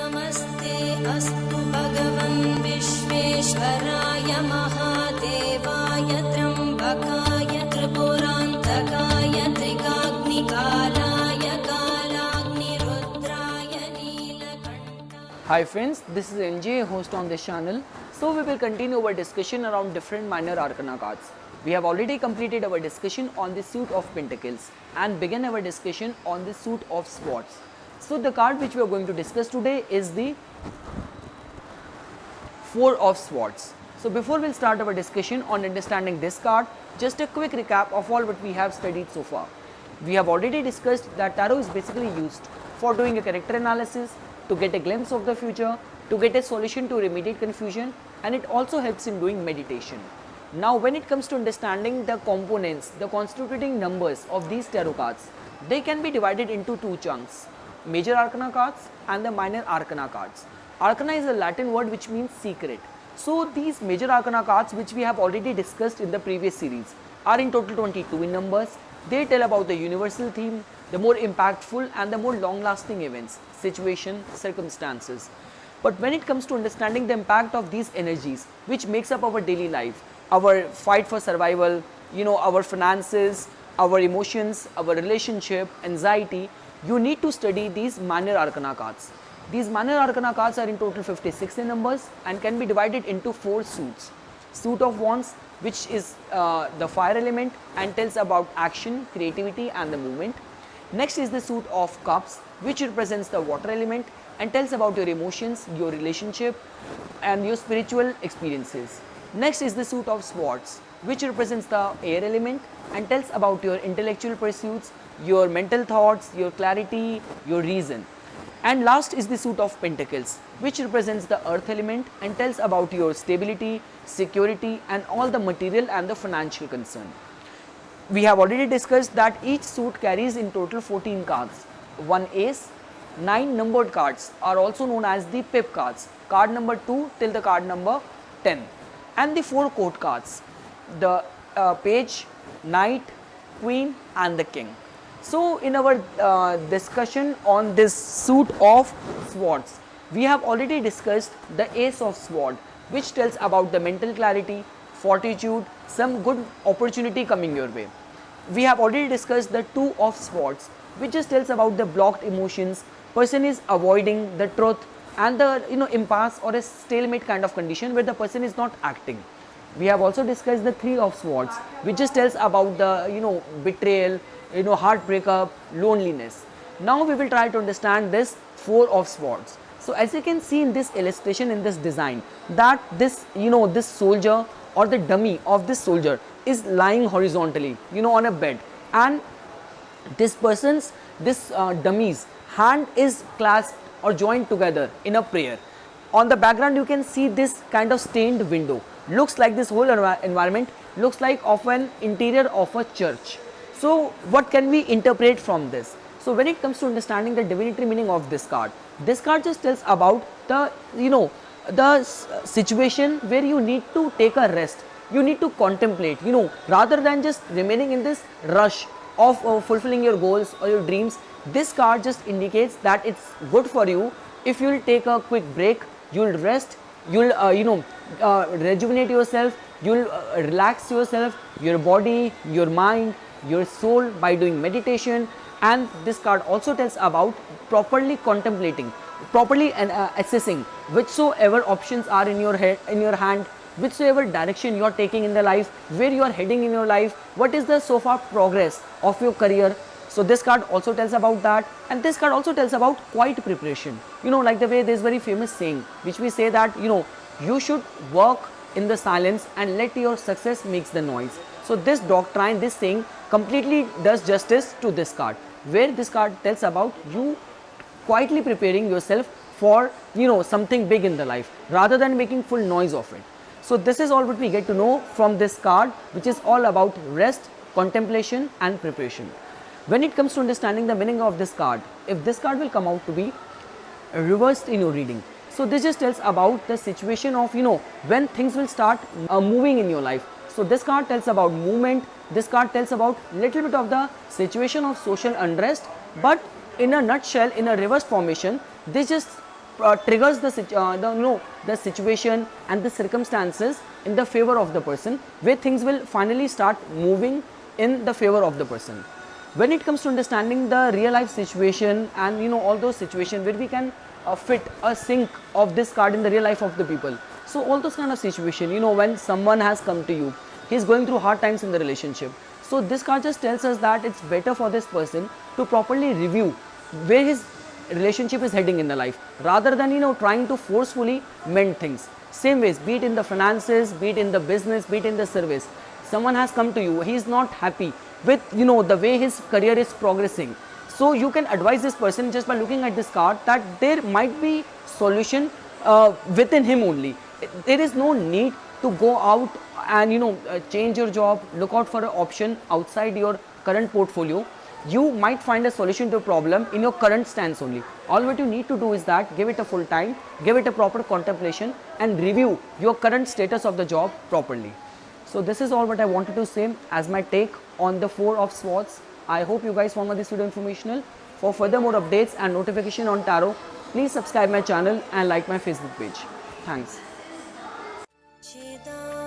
नमस्ते अस्तु भगवन् विश्वेश्वराय महादेवाय त्र्यम्बकाय त्रिपुरान्तकाय त्रिकाग्निकालाय कालाग्निरुद्राय नीलकण्ठाय. Hi friends, this is NJ, host on this channel. So we will continue our discussion around different minor arcana cards. We have already completed our discussion on the suit of pentacles and began our discussion on the suit of swords. So the card which we are going to discuss today is the Four of Swords. So before we'll start our discussion on understanding this card, just a quick recap of all what we have studied so far. We have already discussed that tarot is basically used for doing a character analysis, to get a glimpse of the future, to get a solution to remediate confusion, and it also helps in doing meditation. Now when it comes to understanding the components, the constituting numbers of these tarot cards, they can be divided into two chunks: major arcana cards and the minor arcana cards. Arcana is a Latin word which means secret. So these major arcana cards, which we have already discussed in the previous series, are in total 22 in numbers. They tell about the universal theme, the more impactful and the more long lasting events, situation, circumstances. But when it comes to understanding the impact of these energies which makes up our daily life, our fight for survival, our finances, our emotions, our relationship, anxiety, you need to study these minor arcana cards. These minor arcana cards are in total 56 in numbers and can be divided into four suits. Suit of Wands, which is the fire element and tells about action, creativity and the movement. Next is the suit of Cups, which represents the water element and tells about your emotions, your relationship and your spiritual experiences. Next is the suit of Swords, which represents the air element and tells about your intellectual pursuits, your mental thoughts, your clarity, your reason. And last is the suit of Pentacles, which represents the earth element and tells about your stability, security and all the material and the financial concern. We have already discussed that each suit carries in total 14 cards, one ace. 9 numbered cards are also known as the pip cards, card number 2 till the card number 10, and the 4 court cards, the page, knight, queen and the king. So in our discussion on this suit of swords, we have already discussed the ace of sword, which tells about the mental clarity, fortitude, some good opportunity coming your way. We have already discussed the two of swords, which just tells about the blocked emotions, person is avoiding the truth and the impasse or a stalemate kind of condition where the person is not acting. We have also discussed the three of swords, which just tells about the betrayal, heart breakup, loneliness. Now we will try to understand this four of swords. So as you can see in this illustration, in this design, that this this soldier or the dummy of this soldier is lying horizontally on a bed, and this person's dummy's hand is clasped or joined together in a prayer. On the background you can see this kind of stained window. Looks like this whole environment looks like of an interior of a church. So what can we interpret from this? So when it comes to understanding the divinatory meaning of this card just tells about the the situation where you need to take a rest, you need to contemplate, rather than just remaining in this rush of fulfilling your goals or your dreams. This card just indicates that it's good for you if you'll take a quick break, you'll rest, you'll rejuvenate yourself, you'll relax yourself, your body, your mind, your soul by doing meditation. And this card also tells about properly contemplating, properly assessing whichsoever options are in your head, in your hand, whichsoever direction you are taking in the life, where you are heading in your life, what is the so far progress of your career. So this card also tells about that, and this card also tells about quiet preparation. Like the way there is very famous saying which we say that you should work in the silence and let your success makes the noise. So this doctrine, this saying completely does justice to this card, where this card tells about you quietly preparing yourself for something big in the life rather than making full noise of it. So this is all what we get to know from this card, which is all about rest, contemplation and preparation. When it comes to understanding the meaning of this card, if this card will come out to be reversed in your reading, so this just tells about the situation of when things will start moving in your life. So this card tells about movement, this card tells about little bit of the situation of social unrest, but in a nutshell, in a reverse formation, this just triggers the situation and the circumstances in the favor of the person, where things will finally start moving in the favor of the person. When it comes to understanding the real life situation and all those situations where we can fit a sync of this card in the real life of the people. So all those kind of situation, when someone has come to you, he's going through hard times in the relationship. So this card just tells us that it's better for this person to properly review where his relationship is heading in the life, rather than trying to forcefully mend things. Same ways, be it in the finances, be it in the business, be it in the service. Someone has come to you, he is not happy with the way his career is progressing. So you can advise this person just by looking at this card that there might be solution within him only. There is no need to go out and change your job, look out for an option outside your current portfolio. You might find a solution to a problem in your current stance only. All what you need to do is that give it a full time, give it a proper contemplation and review your current status of the job properly. So this is all what I wanted to say as my take on the 4 of Swords. I hope you guys found this video informational. For further more updates and notification on tarot, please subscribe my channel and like my Facebook page. Thanks. Chida